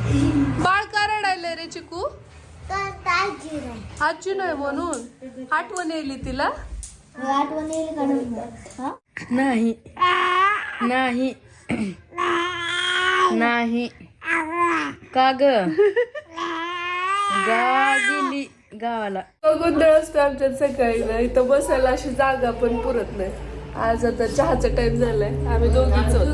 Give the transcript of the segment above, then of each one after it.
बाळ का रडायलंय रे चिकू? आजी नाही म्हणून आठवण येईल तिला. आठवण येईल का? नाही नाही नाही का ग गेली गावाला. गोंधळ असतो आमच्यात सकाळी ना, इथं बसायला अशी जागा पण पुरत नाही. आज आता चहाचा टाइम झालाय, आम्ही दोघीच आहोत.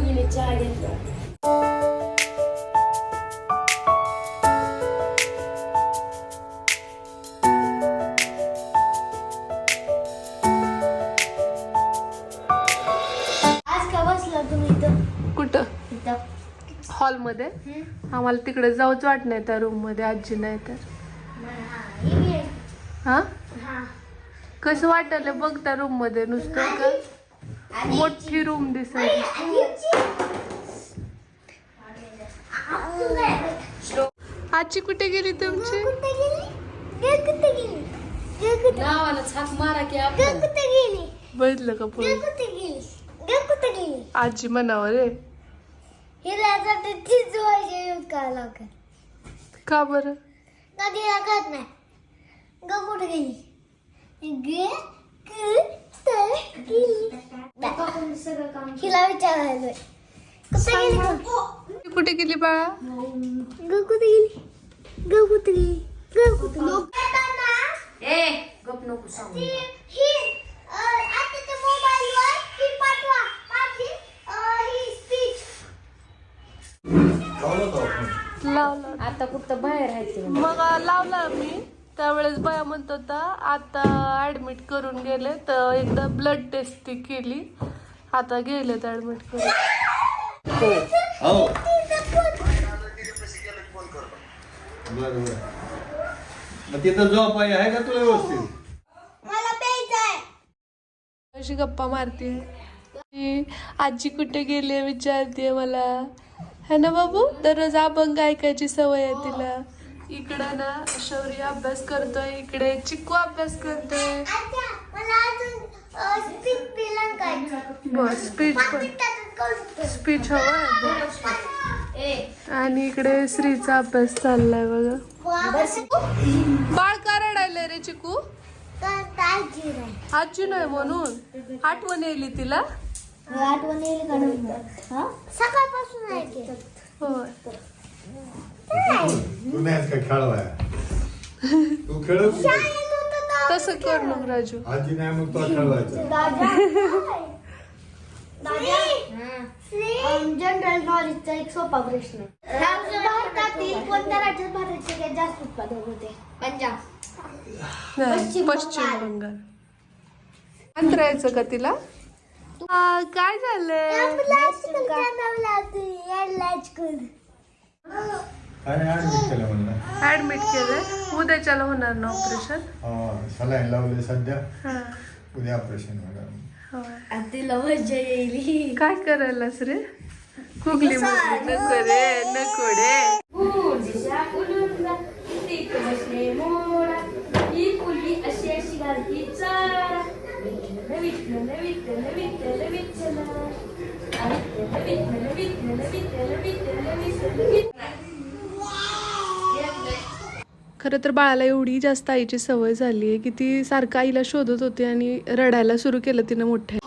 आज का बसला तुम्ही इथं? कुठं? इथं. हॉलमध्ये. आम्हाला तिकडे जाऊच वाट नाही त्या रूम मध्ये, आजी नाही तर. हा कसं वाटलं बघ त्या रूम मध्ये, नुसतं का मोठी रूम दिसायची. आजी कुठे गेली तुमची? बघितलं का पुढे आजी म्हणावं रे. का बरं? खात नाही. ग कुठे गेली? हिला विचारायलोय कुठे गेली बाळा? ग कुठे गेली? ग कुठे गेली? ग कुठे लावला आता कुठं बाहेर राहायचं. मग लावला मी त्यावेळेस बाया म्हणत होता आता ऍडमिट करून गेले, तर एकदा ब्लड टेस्ट ती केली, आता गेलेत ऍडमिट करून. तिथं झोप आहे का तुला व्यवस्थित? मला प्यायचंय. अशी गप्पा मारते. आजी कुठे गेली विचारते मला, है ना बाबू? दररोज अभंग ऐकायची सवय आहे तिला. इकडं ना शौर्य अभ्यास करतोय, इकडे चिक्कू अभ्यास करतोय. मला अजून स्पीच प्लॅन करायचं. बस स्पीच हवं. आणि इकडे श्रीचा अभ्यास चाललाय बघा. बाळ का रडायलंय रे चिकू? आजी नाही म्हणून आठवण येईल तिला. आठवण येईल का? सकाळपासून आहे की. होय. तू नाही का खेळवाय? तू खेळत तसं कर मग राजू. आजी नाही मग तुला खेळवायचं. जनरल नॉलेजचा एक सोपा प्रश्न. भारतातील कोणत्या राज्यात भारताचे सगळ्यात जास्त उत्पादन होते? पंजाब. पश्चिम बंगाल. अंतरायचं का तिला? काय झालंय? काय ऍडमिट केलं म्हणलं? ऍडमिट केलंय, उद्याच्याला होणार ना ऑपरेशन. सलाईन लावले सध्या, उद्या ऑपरेशन होणार. तिला मजा येईल. काय करायलास रे? कुगली नको रे, नको रे. खरं तर बाळाला एवढी जास्त आईची सवय झाली आहे की ती सारखं आईला शोधत होती आणि रडायला सुरू केलं तिनं मोठ्या.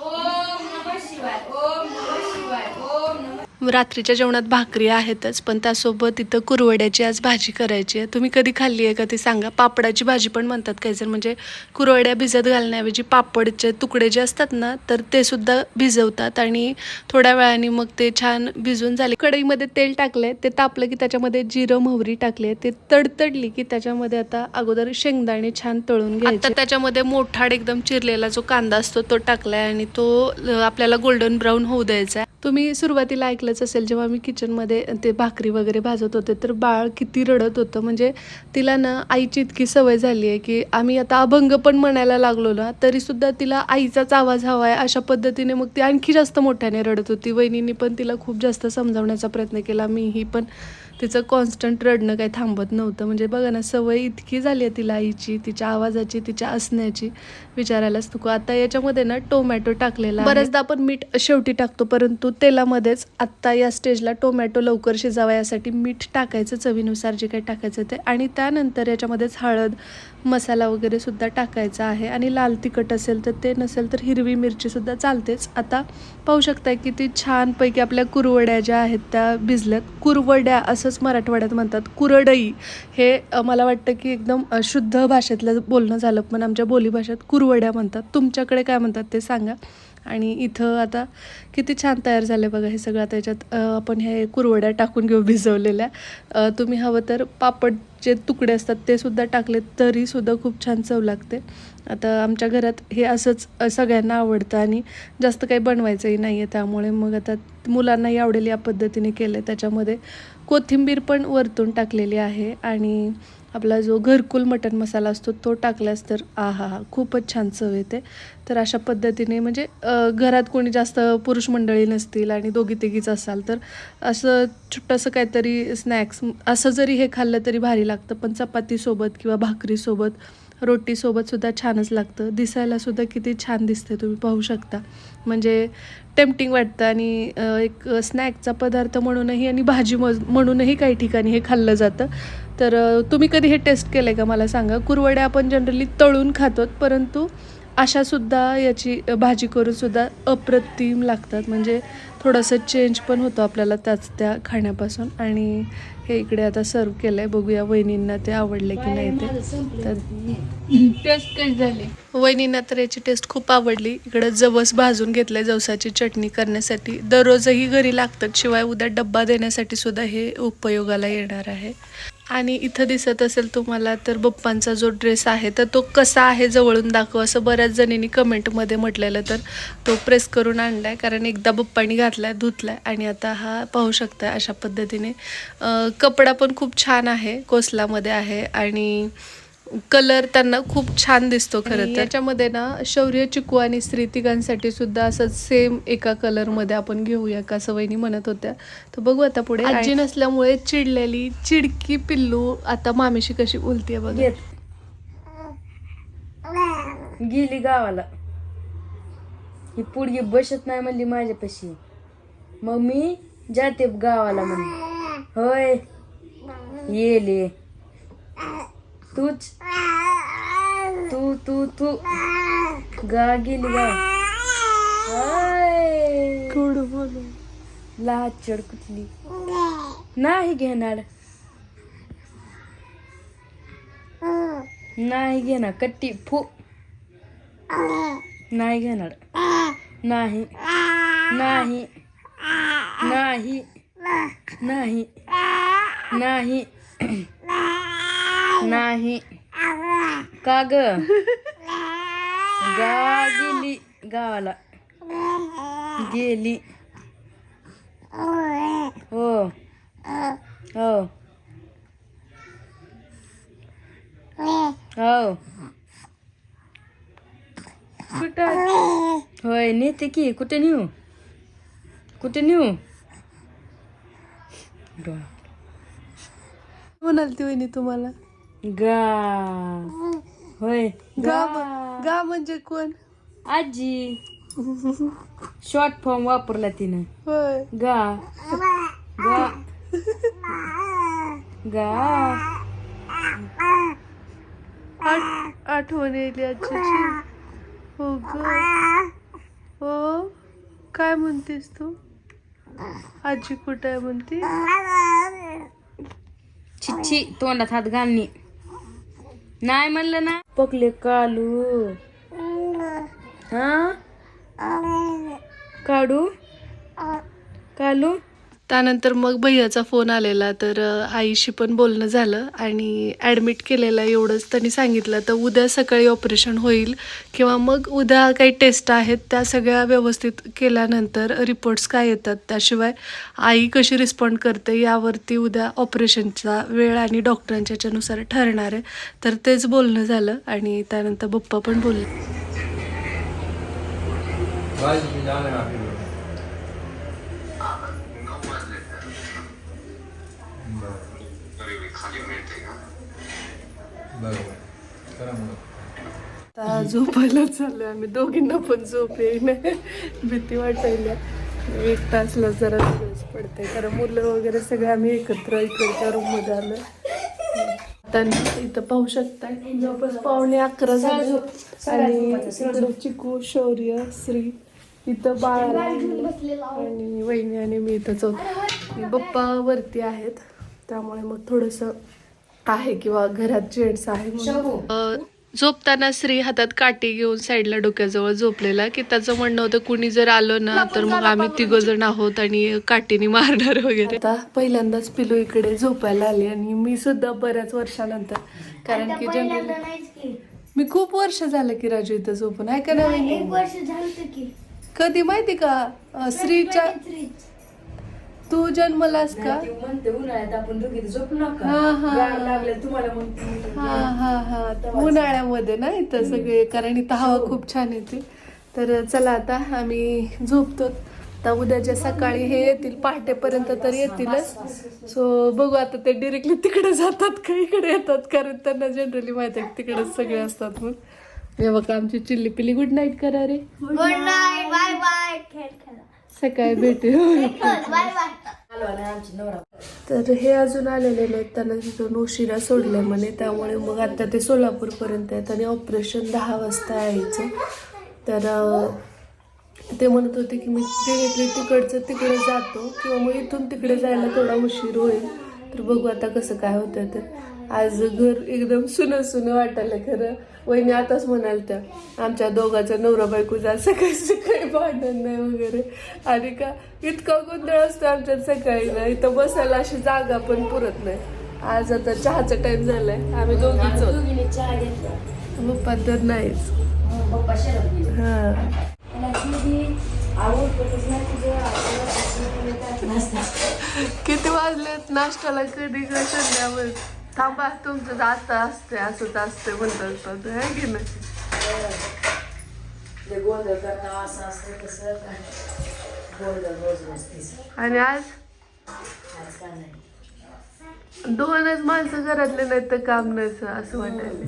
रात्रीच्या जेवणात भाकरी आहेतच, पण त्यासोबत इथं कुरवड्याची आज भाजी करायची आहे. तुम्ही कधी खाल्ली आहे का ते सांगा. पापडाची भाजी पण म्हणतात काही जण, म्हणजे कुरवड्या भिजत घालण्याऐवजी पापडचे तुकडे जे असतात ना, तर ते सुद्धा भिजवतात आणि थोड्या वेळाने मग ते छान भिजून झाले. कढईमध्ये तेल टाकले, ते तापलं की त्याच्यामध्ये जिरं मोहरी टाकले, ते तडतडली की त्याच्यामध्ये आता अगोदर शेंगदाणे छान तळून घ्यायचे. त्याच्यामध्ये मोठाड एकदम चिरलेला जो कांदा असतो तो टाकलाय आणि तो आपल्याला गोल्डन ब्राऊन होऊ द्यायचा. तुम्ही सुरुवातीला ऐकलंच असेल, जेव्हा मी किचनमध्ये ते भाकरी वगैरे भाजत होते तर बाळ किती रडत होतं. म्हणजे तिला ना आईची इतकी सवय झाली आहे की आम्ही आता अभंग पण म्हणायला लागलो ना तरीसुद्धा तिला आईचाच आवाज हवा आहे अशा पद्धतीने मग ती आणखी जास्त मोठ्याने रडत होती. वहिनींनी पण तिला खूप जास्त समजावण्याचा प्रयत्न केला, मीही पण तिचं कॉन्स्टंट रडणं काही थांबत नव्हतं. म्हणजे बघा ना, सवय इतकी झाली आहे तिला आईची, तिच्या आवाजाची, तिच्या असण्याची, विचारायलाच नको. आता याच्यामध्ये ना टोमॅटो टाकलेला आहे. बऱ्याचदा आपण मीठ शेवटी टाकतो, परंतु तेलामध्येच आत्ता या स्टेजला टोमॅटो लवकर शिजावा यासाठी मीठ टाकायचं चवीनुसार जे काही टाकायचं ते, आणि त्यानंतर याच्यामध्येच हळद, मसाला वगैरे सुद्धा टाकायचा आहे. आणि लाल तिखट असेल तर ते, नसेल तर हिरवी मिरची सुद्धा चालतेच. आता पाहू शकताय किती छानपैकी आपल्या कुरवड्या ज्या आहेत त्या भिजल्यात. कुरवड्या असंच मराठवाड्यात म्हणतात, कुरडई हे मला वाटतं की एकदम शुद्ध भाषेतलं बोलणं झालं, पण आमच्या बोलीभाषेत कुरवड्या म्हणतात. तुमच्याकडे काय म्हणतात ते सांगा. आणि इथं आता किती छान तयार झाले बघा हे सगळं. आता याच्यात आपण हे कुरवड्या टाकून घेऊ भिजवलेल्या. तुम्ही हवं तर पापडचे तुकडे असतात ते सुद्धा टाकले तरीसुद्धा खूप छान चव लागते. आता आमच्या घरात हे असंच सगळ्यांना आवडतं आणि जास्त काही बनवायचंही नाही आहे, त्यामुळे मग आता मुलांनाही आवडेल या पद्धतीने केलं. त्याच्यामध्ये कोथिंबीर पण वरतून टाकलेली आहे आणि आपला जो घरकुल मटण मसाला असतो तो टाकलास तर आहा खूपच छान चव येते. तर अशा पद्धतीने म्हणजे घरात कोणी जास्त पुरुष मंडळी नसतील आणि दोघी तिघीच असाल तर असं छोटंसं काहीतरी स्नॅक्स असं जरी हे खाल्लं तरी भारी लागतं. पण चपातीसोबत किंवा भाकरीसोबत, रोटीसोबत सुद्धा छानच लागतं. दिसायला सुद्धा किती छान दिसते, तुम्ही पाहू शकता. म्हणजे टेम्पटिंग वाटतं आणि एक स्नॅकचा पदार्थ म्हणूनही आणि भाजी म्हणूनही काही ठिकाणी हे खाल्लं जातं. तर तुम्ही कधी हे टेस्ट केलं आहे का मला सांगा. कुरवड्या आपण जनरली तळून खातो, परंतु अशासुद्धा याची भाजी करूनसुद्धा अप्रतिम लागतात. म्हणजे थोडंसं चेंज पण होतं आपल्याला त्या खाण्यापासून. आणि हे इकडे आता सर्व केलं आहे. बघूया वहिनींना ते आवडले की नाही ते. तर टेस्ट कशी झाली? वहिनींना तर याची टेस्ट खूप आवडली. इकडं जवस भाजून घेतलंय जवसाची चटणी करण्यासाठी. दररोजही घरी लागतात, शिवाय उद्या डब्बा देण्यासाठी सुद्धा हे उपयोगाला येणार आहे. आणि इथं दिसत असेल तुम्हाला तर बप्पांचा जो ड्रेस आहे तर तो कसा आहे जवळून दाखव असं बऱ्याच जणींनी कमेंटमध्ये म्हटलेलं. तर तो प्रेस करून आणलाय, कारण एकदा बप्पांनी घातलाय, धुतलाय आणि आता हा पाहू शकता अशा पद्धतीने. कपडा पण खूप छान आहे, कोसलामध्ये आहे आणि कलर त्यांना खूप छान दिसतो खरं तर. याच्यामध्ये ना शौर्य, चिकू आणि श्री तिघांसाठी सुद्धा असं सेम एका कलरमध्ये आपण घेऊया का असं वहिनी म्हणत होत्या. तर बघू आता पुढे. आजी नसल्यामुळे चिडलेली चिडकी पिल्लू आता मामीशी कशी बोलतीये बघा. गेली गावाला. ही पुढगी बसत नाही म्हणली माझ्यापाशी, मग मी जाते गावाला म्हणली. होय येले तूच तू तू तू गा गेली गा. थोडं बोलू. लाचड कुठली नाही घेणार, नाही घेणार कट्टी फू नाही घेणार. नाही नाही नाही नाही नाही नाही. का ग गा गेली गावाला गेली. हो हो हो कुठं होय नेते की. कुठे नेऊ, कुठे नेऊ. म्हणाल ती वहिनी तुम्हाला? गा होय गा गा म्हणजे कोण? आजी. शॉर्ट फॉर्म वापरला तिनं. होय गा गा गा. आठवण येईल आजीची. हो ग. हो काय म्हणतेस तू? आजी कुठं आहे म्हणते? छिच्छी तोंडात हात घालणी नाही म्हणलं ना. पकले कालू. हा काढू कालू. त्यानंतर मग भैयाचा फोन आलेला, तर आईशी पण बोलणं झालं आणि ॲडमिट केलेलं एवढंच त्यांनी सांगितलं. तर उद्या सकाळी ऑपरेशन होईल किंवा मग उद्या काही टेस्ट आहेत त्या सगळ्या व्यवस्थित केल्यानंतर रिपोर्ट्स काय येतात, त्याशिवाय आई कशी रिस्पॉन्ड करते यावरती उद्या ऑपरेशनचा वेळ आणि डॉक्टरांच्या याच्यानुसार ठरणार आहे. तर तेच बोलणं झालं आणि त्यानंतर पप्पा पण बोलले. बरोबर करा मग. आता झोपायला चाललो आम्ही, दोघींना पण झोप येईन, भीती वाटायला. 1 तासला जरा दिवस पडते, कारण मुलं वगैरे सगळे आम्ही एकत्र इकडच्या रूम मध्ये आलो. आता इथं पाहू शकता जवळपास 11:15 झाले आणि इकडं चिकू, शौर्य, श्री, इथं बाळाला आणि वहिनी आणि मी इथंच होतो. पप्पा वरती आहेत, त्यामुळे मग थोडस आहे किंवा घरात जेंट्स आहे म्हणून. झोपताना श्री हातात काठी घेऊन साईडला डोक्याजवळ झोपलेला, की त्याचं म्हणणं होतं कुणी जर आलं ना तर मग आम्ही 3 जण आहोत आणि काठीने मारणार वगैरे. आता पहिल्यांदाच पिलू इकडे झोपायला आली आणि मी सुद्धा बऱ्याच वर्षानंतर, कारण की जनरली मी खूप वर्ष झालं की राजू इथं झोपून आहे का नाही. 1 वर्ष झालं की कधी माहिती का श्रीच्या तू जन्मलास का? म्हणते उन्हाळ्यात आपण दोघी झोपू नका, हा हा गार लागलं तुम्हाला म्हणते. हा हा हा उन्हाळ्यामध्ये ना इथं सगळे, कारण इथं हवा खूप छान येते. तर चला आता आम्ही झोपतो. आता उद्याच्या सकाळी हे येतील, पहाटेपर्यंत तर येतीलच. सो बघू आता ते डिरेक्टली तिकडे जातात का इकडे येतात, कारण त्यांना जनरली माहिती आहे तिकडेच सगळे असतात. मग हे बघा आमची चिल्ली पिल्ली गुड नाईट करा रे. गुड नाईट, बाय बाय, खेळ खेळा, सकाळी भेटू. Bye bye. तर हे अजून आलेले नाहीत, त्यांना तिथून उशिरा सोडले म्हणे, त्यामुळे मग आता ते सोलापूरपर्यंत आहेत आणि ऑपरेशन 10 वाजता यायचं. तर ते म्हणत होते की मी डिरेक्टली तिकडचं तिकडे जातो किंवा मग इथून तिकडे जायला थोडा उशीर होईल. तर बघू आता कसं काय होतं. तर आज घर एकदम सुनं सुनं वाटायला खरं. वहिनी आताच म्हणाल त्या आमच्या दोघांचा नवरा बायकोचा सकाळी सकाळी भांडण नाही वगैरे, आणि का इतका गोंधळ असतो आमच्यात सकाळी ना, इथं बसायला अशी जागा पण पुरत नाही. आज आता चहाचा टाइम झालाय, आम्ही दोघीच आहोत, पप्पा तर नाहीच. हा किती वाजलेत नाश्त्याला, कधी संध्यावर. थांबा तुमचं आता असते असंच असते म्हणतात आहे की नाही. आणि आज 2च माणसं घरातले नाहीत तर काम नसतं असं वाटायला,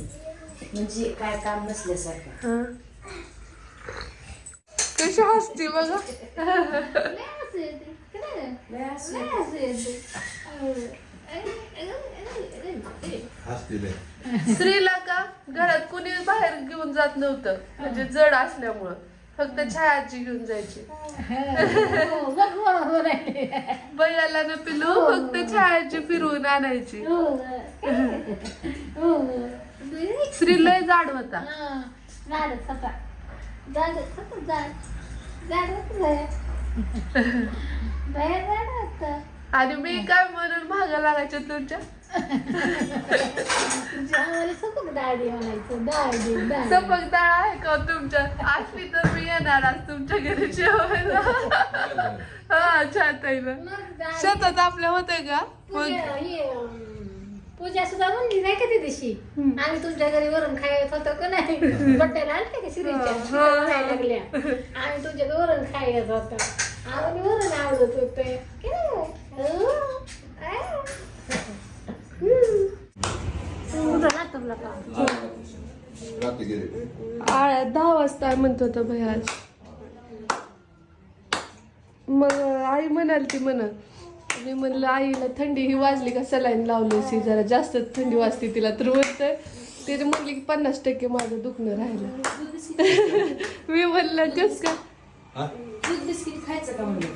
म्हणजे काय काम नसल्यासारखं. कशी हसती बघा. श्रीला का घरात कुणी बाहेर घेऊन जात नव्हतं, म्हणजे जड असल्यामुळं फक्त छायाची घेऊन जायची. बैयाला न पिलू फक्त छायाची फिरवून आणायची. श्री लय जाड होता. आणि मी काय म्हणून महागा लागायच्या तुमच्या. सपक डाळ आहे का तुमच्या? असली तर मी येणार आज तुमच्या घरी जेवायला. हा छान आहे ना. शेतात आपल्या होते का पूजा सुद्धा म्हणली नाही का ती दिवशी आम्ही तुमच्या घरी वरून खायला होतो का नाही, बड्डेला आलते का श्रीच्या खायला लागल्या, आम्ही तुमच्या वरून खायला होतो, आम्ही वरून आवडत होते. आळ्यात 10 वाजता म्हणत होता भाई आज. मग आई म्हणाल ती मी म्हणलं आईला थंडी ही वाजली का सलाईन लावली, जरा जास्त थंडी वाजते तिला, तर म्हणतंय ते म्हणली की 50% माझं दुखणं राहिलं. मी म्हणलं कस का दूध बिस्किट खायचं का म्हणलं.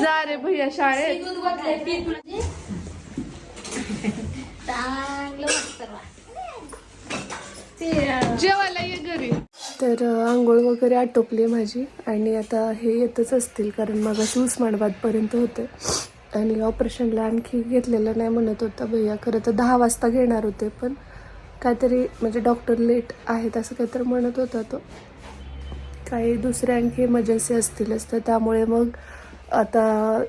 जा रे भैया शाळेत. दूध वाटलंय पी तुला. जेवायला ये घरी. तर आंघोळ वगैरे आटोपली माझी आणि आता हे येतच असतील, कारण मग उस्मानाबादपर्यंत होते आणि ऑपरेशनला आणखी घेतलेलं नाही म्हणत होता भैया. खरं तर 10 वाजता घेणार होते, पण काहीतरी म्हणजे डॉक्टर लेट आहेत असं काहीतरी म्हणत होता तो. काही दुसऱ्या आणखी इमर्जन्सी असतीलच, तर त्यामुळे मग आता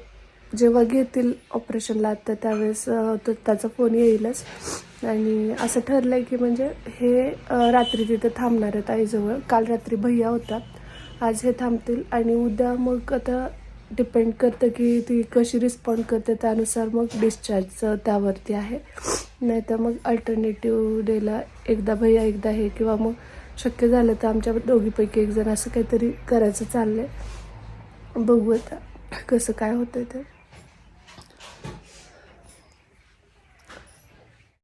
जेव्हा घेतील ऑपरेशनला तर त्यावेळेस त्याचा फोन येईलच. आणि असं ठरलं आहे की म्हणजे हे रात्री तिथे थांबणार आहेत आईजवळ. काल रात्री भैया होता, आज हे थांबतील आणि उद्या मग आता डिपेंड करतं की ती कशी रिस्पॉन्ड करते, त्यानुसार मग डिस्चार्जचं त्यावरती आहे. नाही तर मग अल्टरनेटिव्ह डेला एकदा भैया एकदा हे, किंवा मग शक्य झालं तर आमच्या दोघीपैकी एक जण असं काहीतरी करायचं चाललंय. बघू आता कसं काय होतं ते.